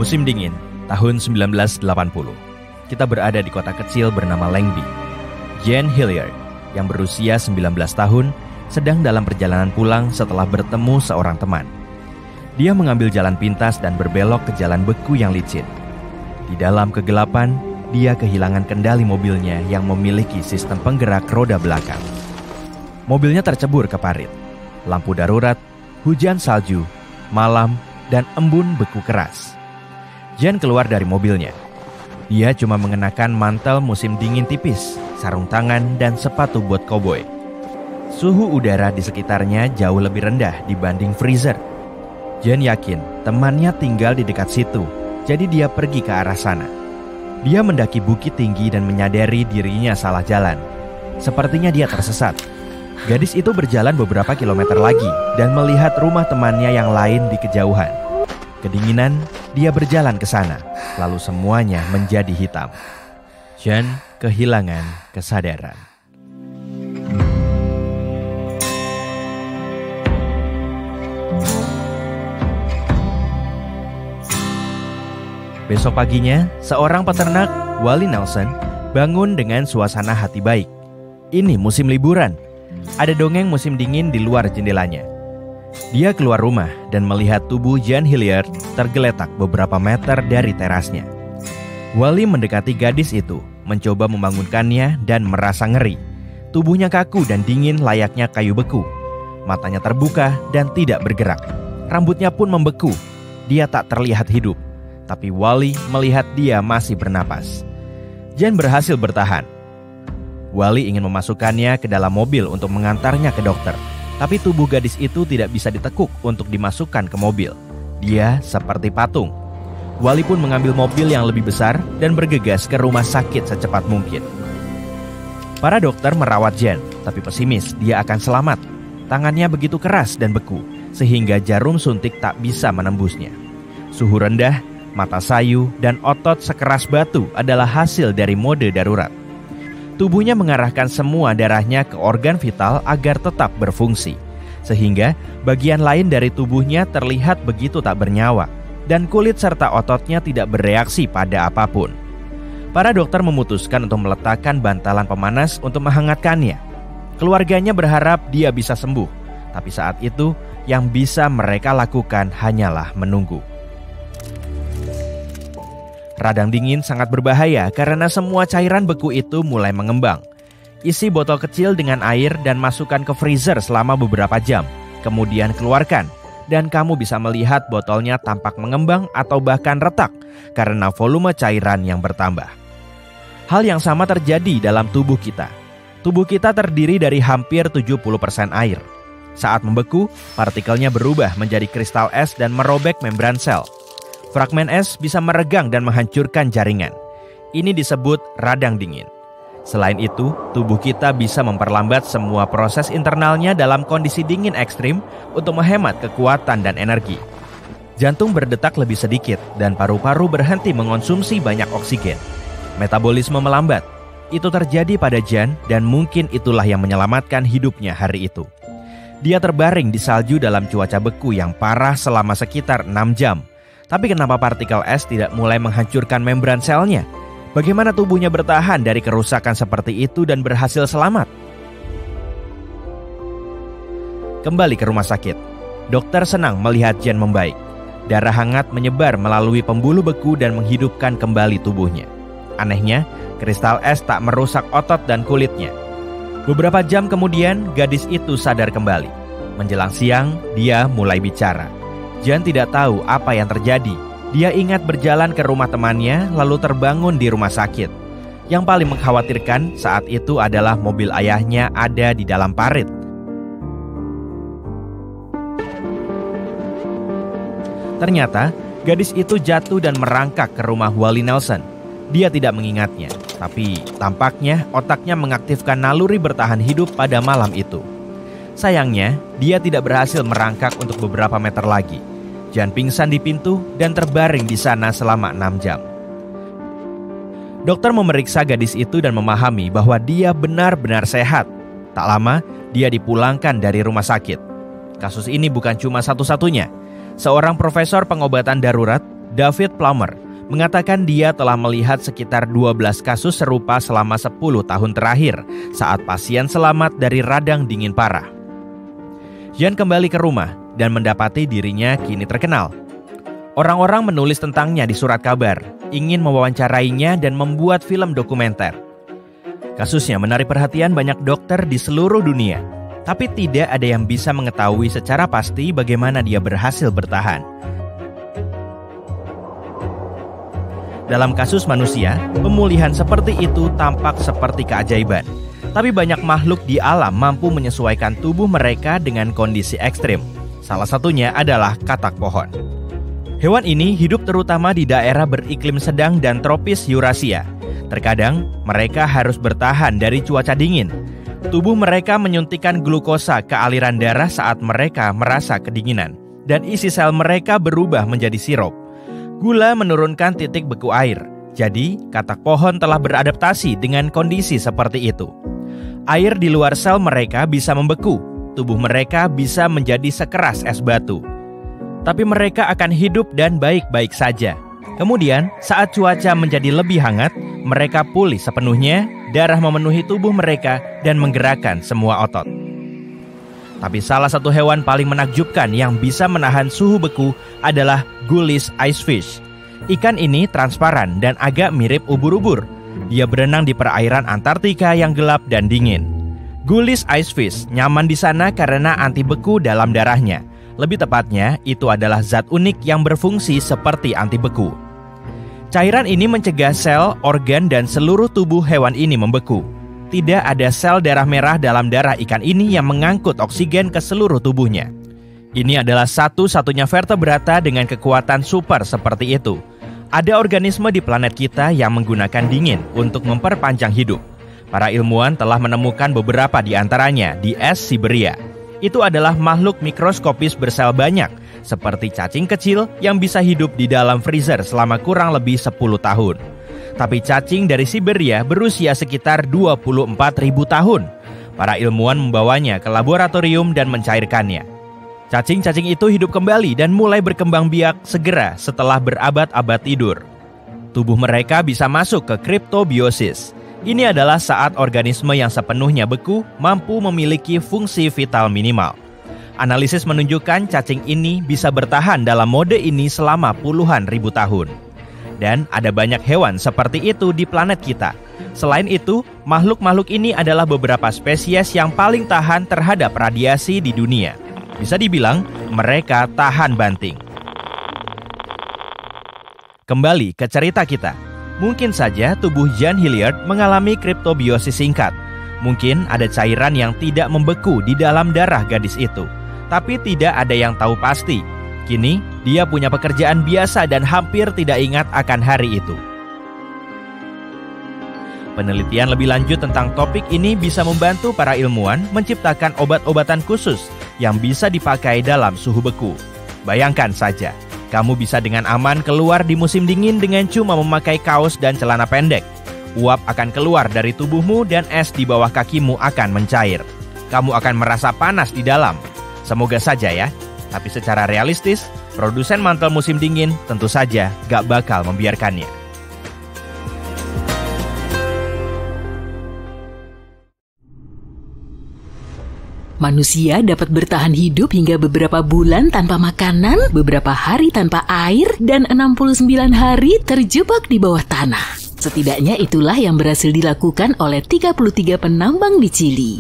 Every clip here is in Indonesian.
Musim dingin, tahun 1980. Kita berada di kota kecil bernama Langby. Jan Hilliard, yang berusia 19 tahun, sedang dalam perjalanan pulang setelah bertemu seorang teman. Dia mengambil jalan pintas dan berbelok ke jalan beku yang licin. Di dalam kegelapan, dia kehilangan kendali mobilnya yang memiliki sistem penggerak roda belakang. Mobilnya tercebur ke parit. Lampu darurat, hujan salju, malam, dan embun beku keras. Jan keluar dari mobilnya. Dia cuma mengenakan mantel musim dingin tipis, sarung tangan, dan sepatu buat koboi. Suhu udara di sekitarnya jauh lebih rendah dibanding freezer. Jan yakin temannya tinggal di dekat situ, jadi dia pergi ke arah sana. Dia mendaki bukit tinggi dan menyadari dirinya salah jalan. Sepertinya dia tersesat. Gadis itu berjalan beberapa kilometer lagi dan melihat rumah temannya yang lain di kejauhan. Kedinginan, dia berjalan ke sana, lalu semuanya menjadi hitam. Jan kehilangan kesadaran. Besok paginya, seorang peternak, Wally Nelson, bangun dengan suasana hati baik. Ini musim liburan. Ada dongeng musim dingin di luar jendelanya. Dia keluar rumah dan melihat tubuh Jan Hilliard tergeletak beberapa meter dari terasnya. Wally mendekati gadis itu, mencoba membangunkannya dan merasa ngeri. Tubuhnya kaku dan dingin layaknya kayu beku. Matanya terbuka dan tidak bergerak. Rambutnya pun membeku. Dia tak terlihat hidup. Tapi Wally melihat dia masih bernapas. Jan berhasil bertahan. Wally ingin memasukkannya ke dalam mobil untuk mengantarnya ke dokter. Tapi tubuh gadis itu tidak bisa ditekuk untuk dimasukkan ke mobil. Dia seperti patung. Wally pun mengambil mobil yang lebih besar dan bergegas ke rumah sakit secepat mungkin. Para dokter merawat Jan, tapi pesimis dia akan selamat. Tangannya begitu keras dan beku, sehingga jarum suntik tak bisa menembusnya. Suhu rendah, mata sayu, dan otot sekeras batu adalah hasil dari mode darurat. Tubuhnya mengarahkan semua darahnya ke organ vital agar tetap berfungsi. Sehingga bagian lain dari tubuhnya terlihat begitu tak bernyawa. Dan kulit serta ototnya tidak bereaksi pada apapun. Para dokter memutuskan untuk meletakkan bantalan pemanas untuk menghangatkannya. Keluarganya berharap dia bisa sembuh. Tapi saat itu yang bisa mereka lakukan hanyalah menunggu. Radang dingin sangat berbahaya karena semua cairan beku itu mulai mengembang. Isi botol kecil dengan air dan masukkan ke freezer selama beberapa jam. Kemudian keluarkan, dan kamu bisa melihat botolnya tampak mengembang atau bahkan retak karena volume cairan yang bertambah. Hal yang sama terjadi dalam tubuh kita. Tubuh kita terdiri dari hampir 70% air. Saat membeku, partikelnya berubah menjadi kristal es dan merobek membran sel. Fragmen es bisa meregang dan menghancurkan jaringan. Ini disebut radang dingin. Selain itu, tubuh kita bisa memperlambat semua proses internalnya dalam kondisi dingin ekstrim untuk menghemat kekuatan dan energi. Jantung berdetak lebih sedikit dan paru-paru berhenti mengonsumsi banyak oksigen. Metabolisme melambat. Itu terjadi pada Jan dan mungkin itulah yang menyelamatkan hidupnya hari itu. Dia terbaring di salju dalam cuaca beku yang parah selama sekitar 6 jam. Tapi kenapa partikel es tidak mulai menghancurkan membran selnya? Bagaimana tubuhnya bertahan dari kerusakan seperti itu dan berhasil selamat? Kembali ke rumah sakit. Dokter senang melihat Jan membaik. Darah hangat menyebar melalui pembuluh beku dan menghidupkan kembali tubuhnya. Anehnya, kristal es tak merusak otot dan kulitnya. Beberapa jam kemudian, gadis itu sadar kembali. Menjelang siang, dia mulai bicara. Jan tidak tahu apa yang terjadi. Dia ingat berjalan ke rumah temannya lalu terbangun di rumah sakit. Yang paling mengkhawatirkan saat itu adalah mobil ayahnya ada di dalam parit. Ternyata gadis itu jatuh dan merangkak ke rumah Wally Nelson. Dia tidak mengingatnya, tapi tampaknya otaknya mengaktifkan naluri bertahan hidup pada malam itu. Sayangnya, dia tidak berhasil merangkak untuk beberapa meter lagi. Jan pingsan di pintu dan terbaring di sana selama 6 jam. Dokter memeriksa gadis itu dan memahami bahwa dia benar-benar sehat. Tak lama, dia dipulangkan dari rumah sakit. Kasus ini bukan cuma satu-satunya. Seorang profesor pengobatan darurat, David Plummer, mengatakan dia telah melihat sekitar 12 kasus serupa selama 10 tahun terakhir saat pasien selamat dari radang dingin parah. Jan kembali ke rumah dan mendapati dirinya kini terkenal. Orang-orang menulis tentangnya di surat kabar, ingin mewawancarainya dan membuat film dokumenter. Kasusnya menarik perhatian banyak dokter di seluruh dunia, tapi tidak ada yang bisa mengetahui secara pasti bagaimana dia berhasil bertahan. Dalam kasus manusia, pemulihan seperti itu tampak seperti keajaiban. Tapi banyak makhluk di alam mampu menyesuaikan tubuh mereka dengan kondisi ekstrim. Salah satunya adalah katak pohon. Hewan ini hidup terutama di daerah beriklim sedang dan tropis Eurasia. Terkadang mereka harus bertahan dari cuaca dingin. Tubuh mereka menyuntikkan glukosa ke aliran darah saat mereka merasa kedinginan, dan isi sel mereka berubah menjadi sirup. Gula menurunkan titik beku air, jadi katak pohon telah beradaptasi dengan kondisi seperti itu. Air di luar sel mereka bisa membeku, tubuh mereka bisa menjadi sekeras es batu. Tapi mereka akan hidup dan baik-baik saja. Kemudian, saat cuaca menjadi lebih hangat, mereka pulih sepenuhnya, darah memenuhi tubuh mereka dan menggerakkan semua otot. Tapi salah satu hewan paling menakjubkan yang bisa menahan suhu beku adalah Ghoulish Icefish. Ikan ini transparan dan agak mirip ubur-ubur. Dia berenang di perairan Antartika yang gelap dan dingin. Ghoulish Icefish nyaman di sana karena anti beku dalam darahnya. Lebih tepatnya, itu adalah zat unik yang berfungsi seperti anti beku. Cairan ini mencegah sel, organ, dan seluruh tubuh hewan ini membeku. Tidak ada sel darah merah dalam darah ikan ini yang mengangkut oksigen ke seluruh tubuhnya. Ini adalah satu-satunya vertebrata dengan kekuatan super seperti itu. Ada organisme di planet kita yang menggunakan dingin untuk memperpanjang hidup. Para ilmuwan telah menemukan beberapa di antaranya di es Siberia. Itu adalah makhluk mikroskopis bersel banyak, seperti cacing kecil yang bisa hidup di dalam freezer selama kurang lebih 10 tahun. Tapi cacing dari Siberia berusia sekitar 24.000 tahun. Para ilmuwan membawanya ke laboratorium dan mencairkannya. Cacing-cacing itu hidup kembali dan mulai berkembang biak segera setelah berabad-abad tidur. Tubuh mereka bisa masuk ke kriptobiosis. Ini adalah saat organisme yang sepenuhnya beku mampu memiliki fungsi vital minimal. Analisis menunjukkan cacing ini bisa bertahan dalam mode ini selama puluhan ribu tahun. Dan ada banyak hewan seperti itu di planet kita. Selain itu, makhluk-makhluk ini adalah beberapa spesies yang paling tahan terhadap radiasi di dunia. Bisa dibilang, mereka tahan banting. Kembali ke cerita kita. Mungkin saja tubuh Jan Hilliard mengalami kriptobiosis singkat. Mungkin ada cairan yang tidak membeku di dalam darah gadis itu. Tapi tidak ada yang tahu pasti. Kini, dia punya pekerjaan biasa dan hampir tidak ingat akan hari itu. Penelitian lebih lanjut tentang topik ini bisa membantu para ilmuwan menciptakan obat-obatan khusus yang bisa dipakai dalam suhu beku. Bayangkan saja, kamu bisa dengan aman keluar di musim dingin dengan cuma memakai kaos dan celana pendek. Uap akan keluar dari tubuhmu dan es di bawah kakimu akan mencair. Kamu akan merasa panas di dalam. Semoga saja ya. Tapi secara realistis, produsen mantel musim dingin tentu saja gak bakal membiarkannya. Manusia dapat bertahan hidup hingga beberapa bulan tanpa makanan, beberapa hari tanpa air, dan 69 hari terjebak di bawah tanah. Setidaknya itulah yang berhasil dilakukan oleh 33 penambang di Chili.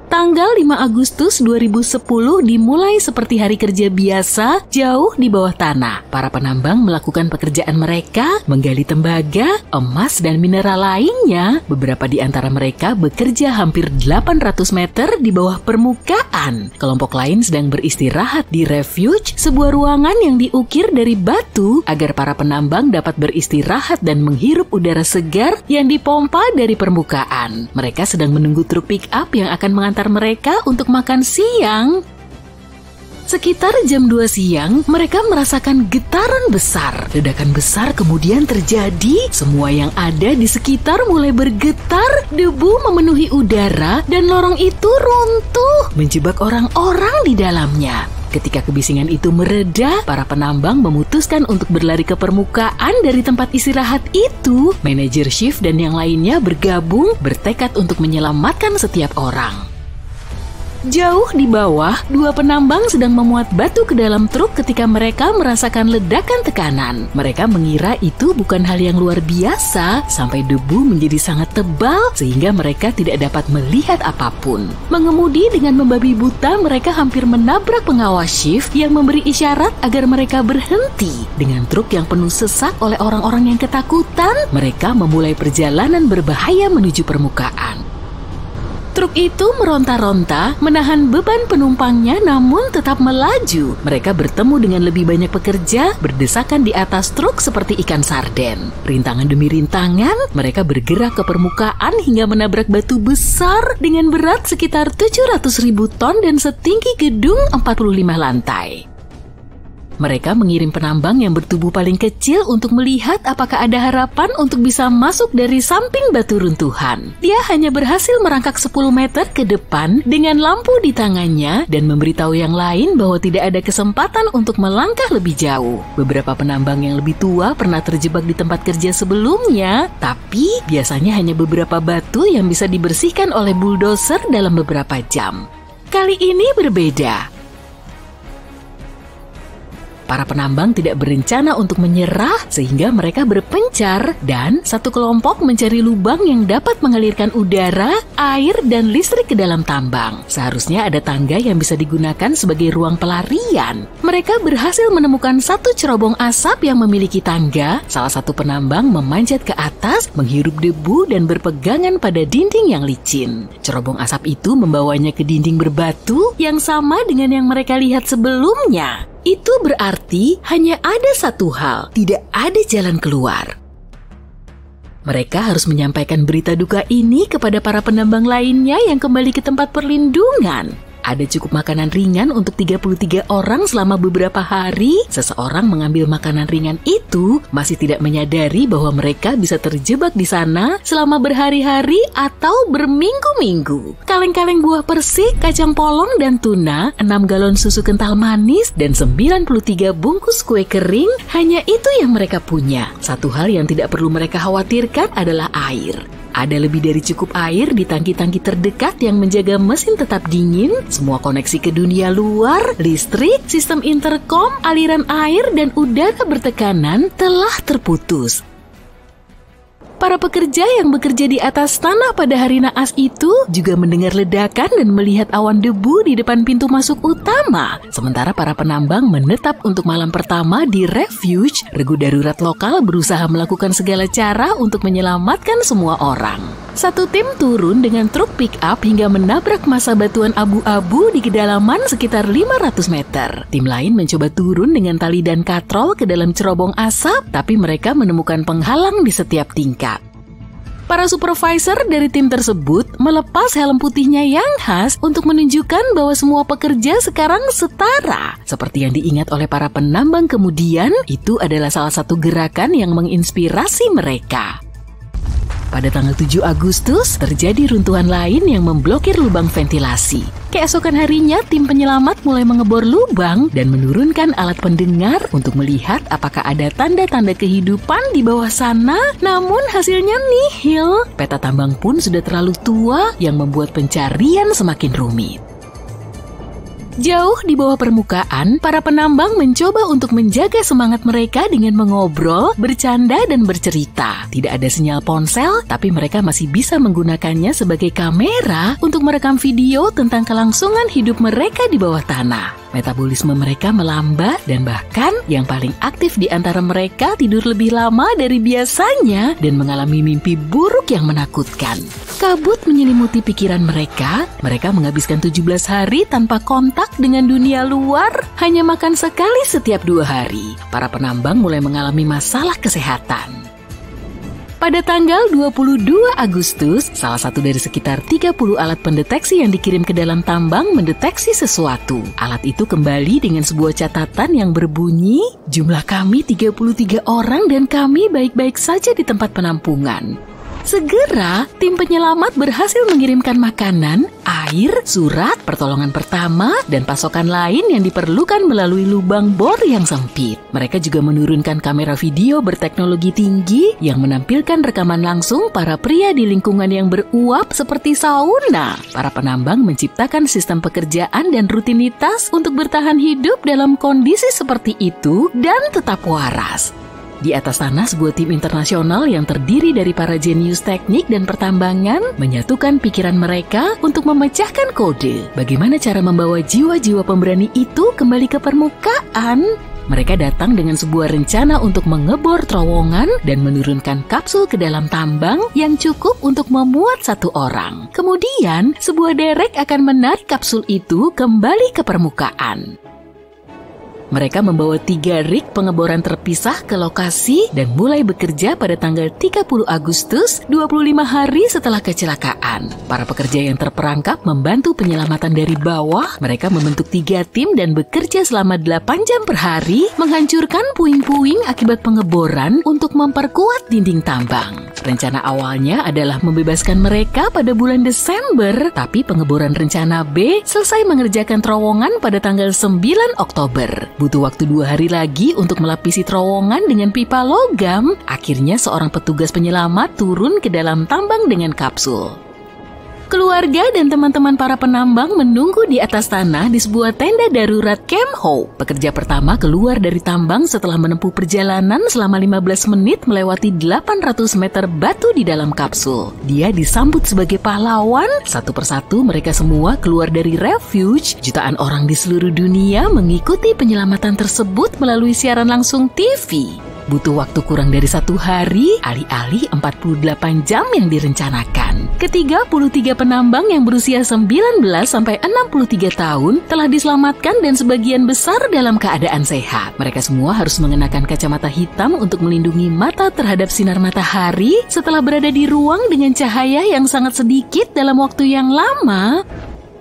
Tanggal 5 Agustus 2010 dimulai seperti hari kerja biasa, jauh di bawah tanah. Para penambang melakukan pekerjaan mereka, menggali tembaga, emas, dan mineral lainnya. Beberapa di antara mereka bekerja hampir 800 meter di bawah permukaan. Kelompok lain sedang beristirahat di refuge, sebuah ruangan yang diukir dari batu agar para penambang dapat beristirahat dan menghirup udara segar yang dipompa dari permukaan. Mereka sedang menunggu truk pick up yang akan mengantar mereka untuk makan siang. Sekitar jam 2 siang, mereka merasakan getaran besar. Ledakan besar kemudian terjadi, semua yang ada di sekitar mulai bergetar, debu memenuhi udara, dan lorong itu runtuh, menjebak orang-orang di dalamnya. Ketika kebisingan itu mereda, para penambang memutuskan untuk berlari ke permukaan dari tempat istirahat itu. Manajer shift dan yang lainnya bergabung, bertekad untuk menyelamatkan setiap orang. Jauh di bawah, 2 penambang sedang memuat batu ke dalam truk ketika mereka merasakan ledakan tekanan. Mereka mengira itu bukan hal yang luar biasa, sampai debu menjadi sangat tebal sehingga mereka tidak dapat melihat apapun. Mengemudi dengan membabi buta, mereka hampir menabrak pengawas shift yang memberi isyarat agar mereka berhenti. Dengan truk yang penuh sesak oleh orang-orang yang ketakutan, mereka memulai perjalanan berbahaya menuju permukaan. Truk itu meronta-ronta, menahan beban penumpangnya namun tetap melaju. Mereka bertemu dengan lebih banyak pekerja, berdesakan di atas truk seperti ikan sarden. Rintangan demi rintangan, mereka bergerak ke permukaan hingga menabrak batu besar dengan berat sekitar 700.000 ton dan setinggi gedung 45 lantai. Mereka mengirim penambang yang bertubuh paling kecil untuk melihat apakah ada harapan untuk bisa masuk dari samping batu runtuhan. Dia hanya berhasil merangkak 10 meter ke depan dengan lampu di tangannya dan memberitahu yang lain bahwa tidak ada kesempatan untuk melangkah lebih jauh. Beberapa penambang yang lebih tua pernah terjebak di tempat kerja sebelumnya, tapi biasanya hanya beberapa batu yang bisa dibersihkan oleh bulldozer dalam beberapa jam. Kali ini berbeda. Para penambang tidak berencana untuk menyerah sehingga mereka berpencar dan satu kelompok mencari lubang yang dapat mengalirkan udara, air, dan listrik ke dalam tambang. Seharusnya ada tangga yang bisa digunakan sebagai ruang pelarian. Mereka berhasil menemukan satu cerobong asap yang memiliki tangga. Salah satu penambang memanjat ke atas, menghirup debu dan berpegangan pada dinding yang licin. Cerobong asap itu membawanya ke dinding berbatu yang sama dengan yang mereka lihat sebelumnya. Itu berarti hanya ada satu hal, tidak ada jalan keluar. Mereka harus menyampaikan berita duka ini kepada para penambang lainnya yang kembali ke tempat perlindungan. Ada cukup makanan ringan untuk 33 orang selama beberapa hari. Seseorang mengambil makanan ringan itu masih tidak menyadari bahwa mereka bisa terjebak di sana selama berhari-hari atau berminggu-minggu. Kaleng-kaleng buah persik, kacang polong dan tuna, 6 galon susu kental manis, dan 93 bungkus kue kering, hanya itu yang mereka punya. Satu hal yang tidak perlu mereka khawatirkan adalah air. Ada lebih dari cukup air di tangki-tangki terdekat yang menjaga mesin tetap dingin, semua koneksi ke dunia luar, listrik, sistem interkom, aliran air, dan udara bertekanan telah terputus. Para pekerja yang bekerja di atas tanah pada hari naas itu juga mendengar ledakan dan melihat awan debu di depan pintu masuk utama. Sementara para penambang menetap untuk malam pertama di refuge, regu darurat lokal berusaha melakukan segala cara untuk menyelamatkan semua orang. Satu tim turun dengan truk pick-up hingga menabrak massa batuan abu-abu di kedalaman sekitar 500 meter. Tim lain mencoba turun dengan tali dan katrol ke dalam cerobong asap, tapi mereka menemukan penghalang di setiap tingkat. Para supervisor dari tim tersebut melepas helm putihnya yang khas untuk menunjukkan bahwa semua pekerja sekarang setara. Seperti yang diingat oleh para penambang kemudian, itu adalah salah satu gerakan yang menginspirasi mereka. Pada tanggal 7 Agustus, terjadi runtuhan lain yang memblokir lubang ventilasi. Keesokan harinya, tim penyelamat mulai mengebor lubang dan menurunkan alat pendengar untuk melihat apakah ada tanda-tanda kehidupan di bawah sana, namun hasilnya nihil. Peta tambang pun sudah terlalu tua yang membuat pencarian semakin rumit. Jauh di bawah permukaan, para penambang mencoba untuk menjaga semangat mereka dengan mengobrol, bercanda, dan bercerita. Tidak ada sinyal ponsel, tapi mereka masih bisa menggunakannya sebagai kamera untuk merekam video tentang kelangsungan hidup mereka di bawah tanah. Metabolisme mereka melambat dan bahkan yang paling aktif di antara mereka tidur lebih lama dari biasanya dan mengalami mimpi buruk yang menakutkan. Kabut menyelimuti pikiran mereka menghabiskan 17 hari tanpa kontak dengan dunia luar, hanya makan sekali setiap 2 hari. Para penambang mulai mengalami masalah kesehatan. Pada tanggal 22 Agustus, salah satu dari sekitar 30 alat pendeteksi yang dikirim ke dalam tambang mendeteksi sesuatu. Alat itu kembali dengan sebuah catatan yang berbunyi, "Jumlah kami 33 orang dan kami baik-baik saja di tempat penampungan." Segera, tim penyelamat berhasil mengirimkan makanan, air, surat, pertolongan pertama, dan pasokan lain yang diperlukan melalui lubang bor yang sempit. Mereka juga menurunkan kamera video berteknologi tinggi yang menampilkan rekaman langsung para pria di lingkungan yang beruap seperti sauna. Para penambang menciptakan sistem pekerjaan dan rutinitas untuk bertahan hidup dalam kondisi seperti itu dan tetap waras. Di atas tanah, sebuah tim internasional yang terdiri dari para jenius teknik dan pertambangan menyatukan pikiran mereka untuk memecahkan kode. Bagaimana cara membawa jiwa-jiwa pemberani itu kembali ke permukaan? Mereka datang dengan sebuah rencana untuk mengebor terowongan dan menurunkan kapsul ke dalam tambang yang cukup untuk memuat satu orang. Kemudian, sebuah derek akan menarik kapsul itu kembali ke permukaan. Mereka membawa 3 rig pengeboran terpisah ke lokasi dan mulai bekerja pada tanggal 30 Agustus, 25 hari setelah kecelakaan. Para pekerja yang terperangkap membantu penyelamatan dari bawah. Mereka membentuk 3 tim dan bekerja selama 8 jam per hari, menghancurkan puing-puing akibat pengeboran untuk memperkuat dinding tambang. Rencana awalnya adalah membebaskan mereka pada bulan Desember, tapi pengeboran rencana B selesai mengerjakan terowongan pada tanggal 9 Oktober. Butuh waktu 2 hari lagi untuk melapisi terowongan dengan pipa logam. Akhirnya seorang petugas penyelamat turun ke dalam tambang dengan kapsul. Keluarga dan teman-teman para penambang menunggu di atas tanah di sebuah tenda darurat Camp Hope. Pekerja pertama keluar dari tambang setelah menempuh perjalanan selama 15 menit melewati 800 meter batu di dalam kapsul. Dia disambut sebagai pahlawan. Satu persatu mereka semua keluar dari refuge. Jutaan orang di seluruh dunia mengikuti penyelamatan tersebut melalui siaran langsung TV. Butuh waktu kurang dari 1 hari, alih-alih 48 jam yang direncanakan. Ke-33 penambang yang berusia 19 sampai 63 tahun telah diselamatkan dan sebagian besar dalam keadaan sehat. Mereka semua harus mengenakan kacamata hitam untuk melindungi mata terhadap sinar matahari setelah berada di ruang dengan cahaya yang sangat sedikit dalam waktu yang lama.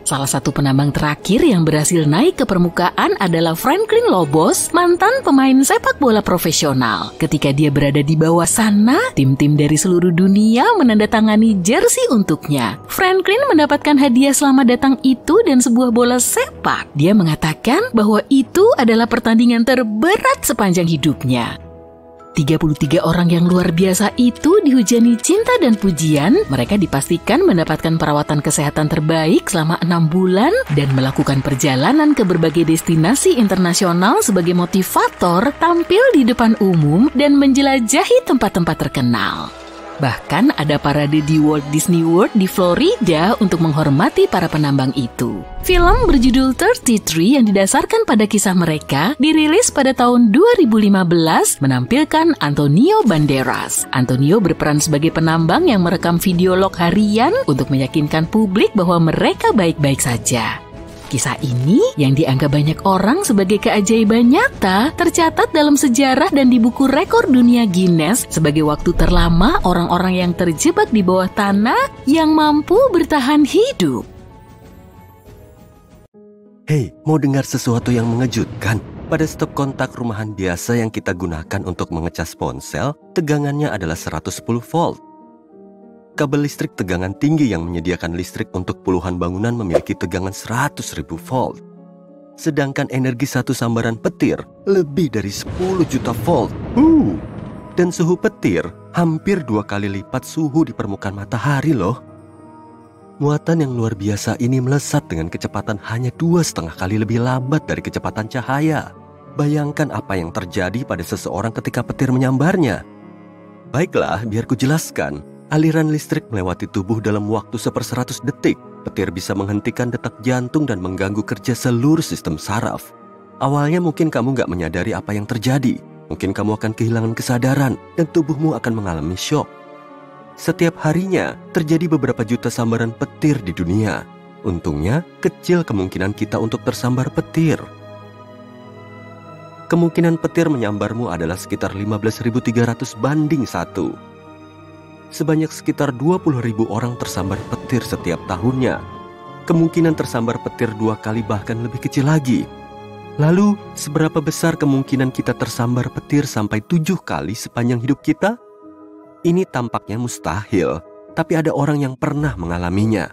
Salah satu penambang terakhir yang berhasil naik ke permukaan adalah Franklin Lobos, mantan pemain sepak bola profesional. Ketika dia berada di bawah sana, tim-tim dari seluruh dunia menandatangani jersey untuknya. Franklin mendapatkan hadiah selamat datang itu dan sebuah bola sepak. Dia mengatakan bahwa itu adalah pertandingan terberat sepanjang hidupnya. 33 orang yang luar biasa itu dihujani cinta dan pujian. Mereka dipastikan mendapatkan perawatan kesehatan terbaik selama 6 bulan dan melakukan perjalanan ke berbagai destinasi internasional sebagai motivator, tampil di depan umum, dan menjelajahi tempat-tempat terkenal. Bahkan ada parade di Walt Disney World di Florida untuk menghormati para penambang itu. Film berjudul 33 yang didasarkan pada kisah mereka dirilis pada tahun 2015 menampilkan Antonio Banderas. Antonio berperan sebagai penambang yang merekam video log harian untuk meyakinkan publik bahwa mereka baik-baik saja. Kisah ini yang dianggap banyak orang sebagai keajaiban nyata tercatat dalam sejarah dan di buku rekor dunia Guinness sebagai waktu terlama orang-orang yang terjebak di bawah tanah yang mampu bertahan hidup. Hei, mau dengar sesuatu yang mengejutkan? Pada stop kontak rumahan biasa yang kita gunakan untuk mengecas ponsel, tegangannya adalah 110 volt. Kabel listrik tegangan tinggi yang menyediakan listrik untuk puluhan bangunan memiliki tegangan 100.000 volt. Sedangkan energi satu sambaran petir lebih dari 10 juta volt. Dan suhu petir hampir 2 kali lipat suhu di permukaan matahari loh. Muatan yang luar biasa ini melesat dengan kecepatan hanya 2,5 kali lebih lambat dari kecepatan cahaya. Bayangkan apa yang terjadi pada seseorang ketika petir menyambarnya. Baiklah, biar ku jelaskan. Aliran listrik melewati tubuh dalam waktu 1/100 detik. Petir bisa menghentikan detak jantung dan mengganggu kerja seluruh sistem saraf. Awalnya mungkin kamu gak menyadari apa yang terjadi. Mungkin kamu akan kehilangan kesadaran dan tubuhmu akan mengalami syok. Setiap harinya terjadi beberapa juta sambaran petir di dunia. Untungnya, kecil kemungkinan kita untuk tersambar petir. Kemungkinan petir menyambarmu adalah sekitar 15.300 banding 1. Sebanyak sekitar 20.000 orang tersambar petir setiap tahunnya. Kemungkinan tersambar petir 2 kali bahkan lebih kecil lagi. Lalu, seberapa besar kemungkinan kita tersambar petir sampai 7 kali sepanjang hidup kita? Ini tampaknya mustahil, tapi ada orang yang pernah mengalaminya.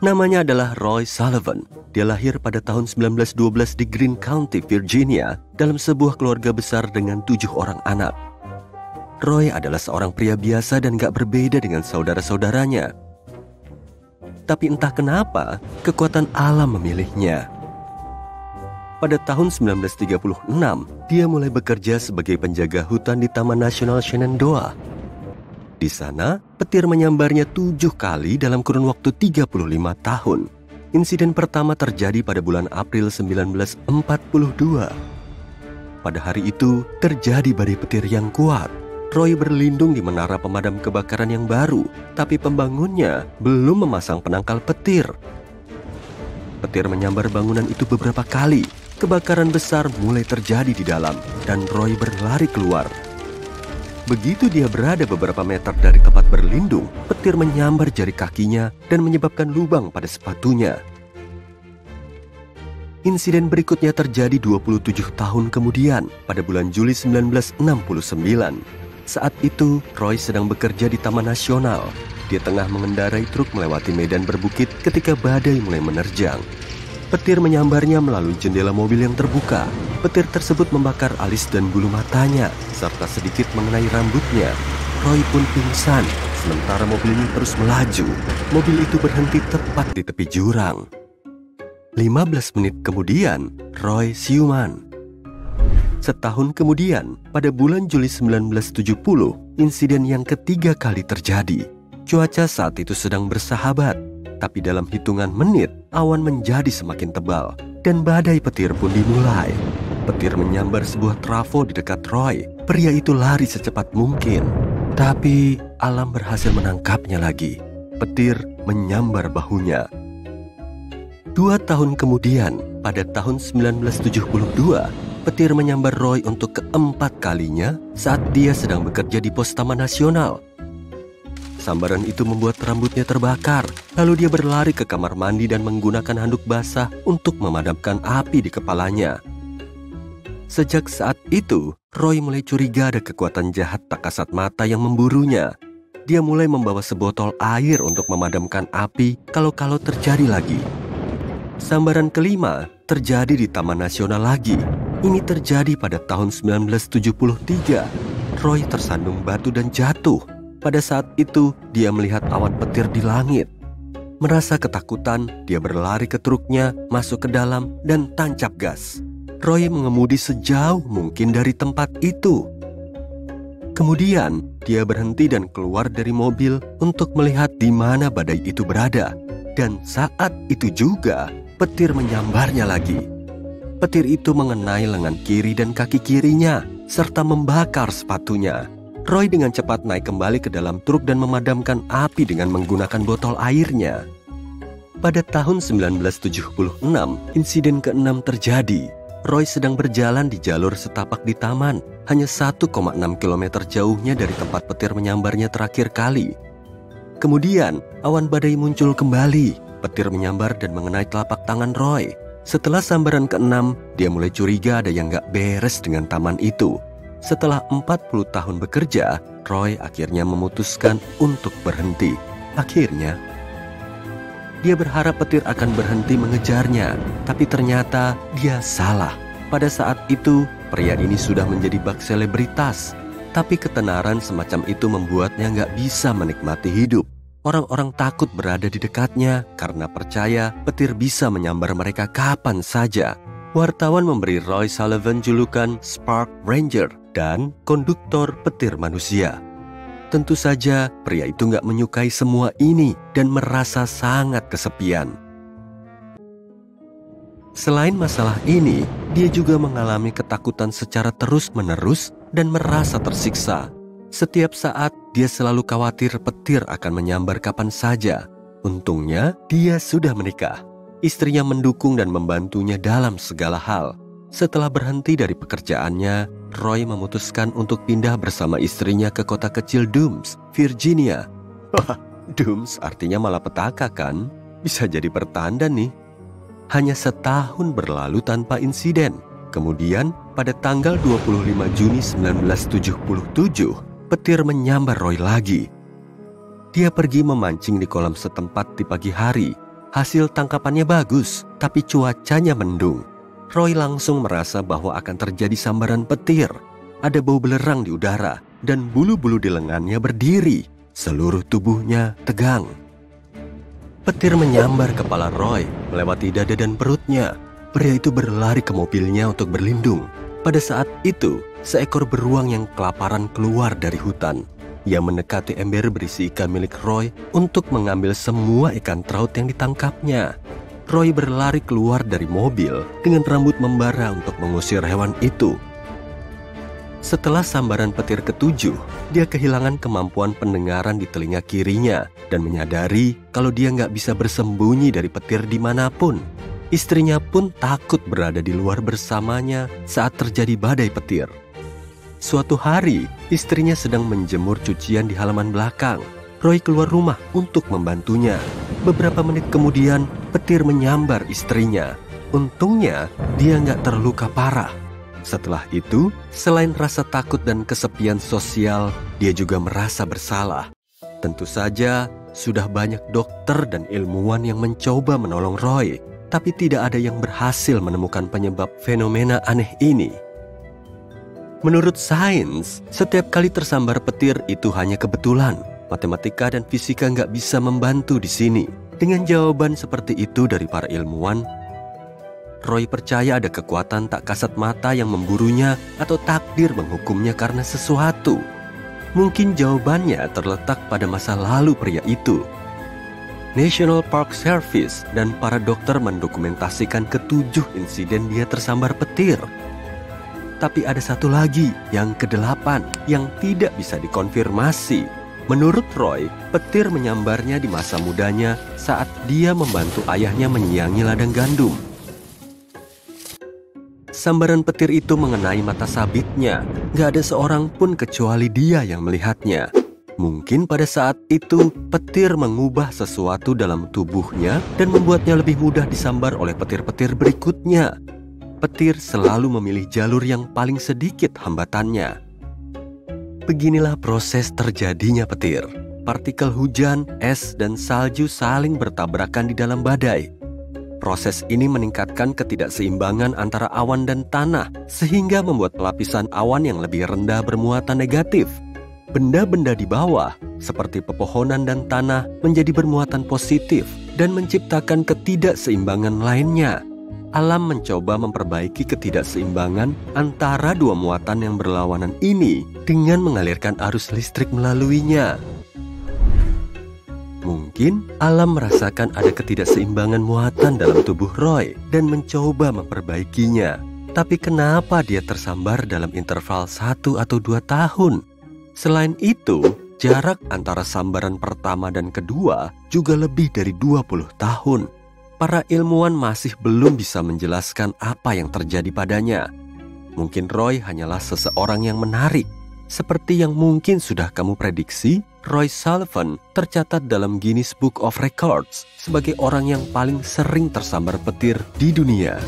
Namanya adalah Roy Sullivan. Dia lahir pada tahun 1912 di Greene County, Virginia, dalam sebuah keluarga besar dengan 7 orang anak. Roy adalah seorang pria biasa dan gak berbeda dengan saudara-saudaranya. Tapi entah kenapa, kekuatan alam memilihnya. Pada tahun 1936, dia mulai bekerja sebagai penjaga hutan di Taman Nasional Shenandoah. Di sana, petir menyambarnya 7 kali dalam kurun waktu 35 tahun. Insiden pertama terjadi pada bulan April 1942. Pada hari itu, terjadi badai petir yang kuat. Roy berlindung di menara pemadam kebakaran yang baru, tapi pembangunnya belum memasang penangkal petir. Petir menyambar bangunan itu beberapa kali. Kebakaran besar mulai terjadi di dalam, dan Roy berlari keluar. Begitu dia berada beberapa meter dari tempat berlindung, petir menyambar jari kakinya dan menyebabkan lubang pada sepatunya. Insiden berikutnya terjadi 27 tahun kemudian, pada bulan Juli 1969. Saat itu, Roy sedang bekerja di Taman Nasional. Dia tengah mengendarai truk melewati medan berbukit ketika badai mulai menerjang. Petir menyambarnya melalui jendela mobil yang terbuka. Petir tersebut membakar alis dan bulu matanya, serta sedikit mengenai rambutnya. Roy pun pingsan, sementara mobil ini terus melaju. Mobil itu berhenti tepat di tepi jurang. 15 menit kemudian, Roy siuman. Setahun kemudian, pada bulan Juli 1970, insiden yang ketiga kali terjadi. Cuaca saat itu sedang bersahabat, tapi dalam hitungan menit, awan menjadi semakin tebal, dan badai petir pun dimulai. Petir menyambar sebuah trafo di dekat Roy. Pria itu lari secepat mungkin, tapi alam berhasil menangkapnya lagi. Petir menyambar bahunya. 2 tahun kemudian, pada tahun 1972, petir menyambar Roy untuk keempat kalinya saat dia sedang bekerja di pos Taman Nasional. Sambaran itu membuat rambutnya terbakar, lalu dia berlari ke kamar mandi dan menggunakan handuk basah untuk memadamkan api di kepalanya. Sejak saat itu, Roy mulai curiga ada kekuatan jahat tak kasat mata yang memburunya. Dia mulai membawa sebotol air untuk memadamkan api kalau terjadi lagi. Sambaran kelima terjadi di Taman Nasional lagi. Ini terjadi pada tahun 1973. Roy tersandung batu dan jatuh. Pada saat itu, dia melihat awan petir di langit. Merasa ketakutan, dia berlari ke truknya, masuk ke dalam, dan tancap gas. Roy mengemudi sejauh mungkin dari tempat itu. Kemudian, dia berhenti dan keluar dari mobil untuk melihat di mana badai itu berada. Dan saat itu juga, petir menyambarnya lagi. Petir itu mengenai lengan kiri dan kaki kirinya, serta membakar sepatunya. Roy dengan cepat naik kembali ke dalam truk dan memadamkan api dengan menggunakan botol airnya. Pada tahun 1976, insiden ke-6 terjadi. Roy sedang berjalan di jalur setapak di taman, hanya 1,6 km jauhnya dari tempat petir menyambarnya terakhir kali. Kemudian, awan badai muncul kembali. Petir menyambar dan mengenai telapak tangan Roy. Setelah sambaran ke-6, dia mulai curiga ada yang gak beres dengan taman itu. Setelah 40 tahun bekerja, Roy akhirnya memutuskan untuk berhenti. Akhirnya, dia berharap petir akan berhenti mengejarnya, tapi ternyata dia salah. Pada saat itu, pria ini sudah menjadi bak selebritas, tapi ketenaran semacam itu membuatnya nggak bisa menikmati hidup. Orang-orang takut berada di dekatnya karena percaya petir bisa menyambar mereka kapan saja. Wartawan memberi Roy Sullivan julukan Spark Ranger dan konduktor petir manusia. Tentu saja pria itu nggak menyukai semua ini dan merasa sangat kesepian. Selain masalah ini, dia juga mengalami ketakutan secara terus-menerus dan merasa tersiksa. Setiap saat dia selalu khawatir petir akan menyambar kapan saja. Untungnya dia sudah menikah. Istrinya mendukung dan membantunya dalam segala hal. Setelah berhenti dari pekerjaannya, Roy memutuskan untuk pindah bersama istrinya ke kota kecil Dooms, Virginia. Wah, Dooms artinya malapetaka kan? Bisa jadi pertanda nih. Hanya setahun berlalu tanpa insiden. Kemudian, pada tanggal 25 Juni 1977, petir menyambar Roy lagi. Dia pergi memancing di kolam setempat di pagi hari. Hasil tangkapannya bagus, tapi cuacanya mendung. Roy langsung merasa bahwa akan terjadi sambaran petir. Ada bau belerang di udara, dan bulu-bulu di lengannya berdiri. Seluruh tubuhnya tegang. Petir menyambar kepala Roy, melewati dada dan perutnya. Pria itu berlari ke mobilnya untuk berlindung. Pada saat itu, seekor beruang yang kelaparan keluar dari hutan. Ia mendekati ember berisi ikan milik Roy untuk mengambil semua ikan traut yang ditangkapnya. Roy berlari keluar dari mobil dengan rambut membara untuk mengusir hewan itu. Setelah sambaran petir ketujuh, dia kehilangan kemampuan pendengaran di telinga kirinya dan menyadari kalau dia nggak bisa bersembunyi dari petir dimanapun. Istrinya pun takut berada di luar bersamanya saat terjadi badai petir. Suatu hari, istrinya sedang menjemur cucian di halaman belakang. Roy keluar rumah untuk membantunya. Beberapa menit kemudian, petir menyambar istrinya. Untungnya, dia nggak terluka parah. Setelah itu, selain rasa takut dan kesepian sosial, dia juga merasa bersalah. Tentu saja, sudah banyak dokter dan ilmuwan yang mencoba menolong Roy, tapi tidak ada yang berhasil menemukan penyebab fenomena aneh ini. Menurut sains, setiap kali tersambar petir itu hanya kebetulan. Matematika dan fisika nggak bisa membantu di sini. Dengan jawaban seperti itu dari para ilmuwan, Roy percaya ada kekuatan tak kasat mata yang memburunya atau takdir menghukumnya karena sesuatu. Mungkin jawabannya terletak pada masa lalu pria itu. National Park Service dan para dokter mendokumentasikan ketujuh insiden dia tersambar petir. Tapi ada satu lagi, yang ke-8, yang tidak bisa dikonfirmasi. Menurut Roy, petir menyambarnya di masa mudanya saat dia membantu ayahnya menyiangi ladang gandum. Sambaran petir itu mengenai mata sabitnya. Gak ada seorang pun kecuali dia yang melihatnya. Mungkin pada saat itu, petir mengubah sesuatu dalam tubuhnya dan membuatnya lebih mudah disambar oleh petir-petir berikutnya. Petir selalu memilih jalur yang paling sedikit hambatannya. Beginilah proses terjadinya petir. Partikel hujan, es, dan salju saling bertabrakan di dalam badai. Proses ini meningkatkan ketidakseimbangan antara awan dan tanah, sehingga membuat lapisan awan yang lebih rendah bermuatan negatif. Benda-benda di bawah, seperti pepohonan dan tanah, menjadi bermuatan positif dan menciptakan ketidakseimbangan lainnya. Alam mencoba memperbaiki ketidakseimbangan antara dua muatan yang berlawanan ini dengan mengalirkan arus listrik melaluinya. Mungkin alam merasakan ada ketidakseimbangan muatan dalam tubuh Roy dan mencoba memperbaikinya. Tapi kenapa dia tersambar dalam interval 1 atau 2 tahun? Selain itu, jarak antara sambaran pertama dan kedua juga lebih dari 20 tahun. Para ilmuwan masih belum bisa menjelaskan apa yang terjadi padanya. Mungkin Roy hanyalah seseorang yang menarik. Seperti yang mungkin sudah kamu prediksi, Roy Sullivan tercatat dalam Guinness Book of Records sebagai orang yang paling sering tersambar petir di dunia.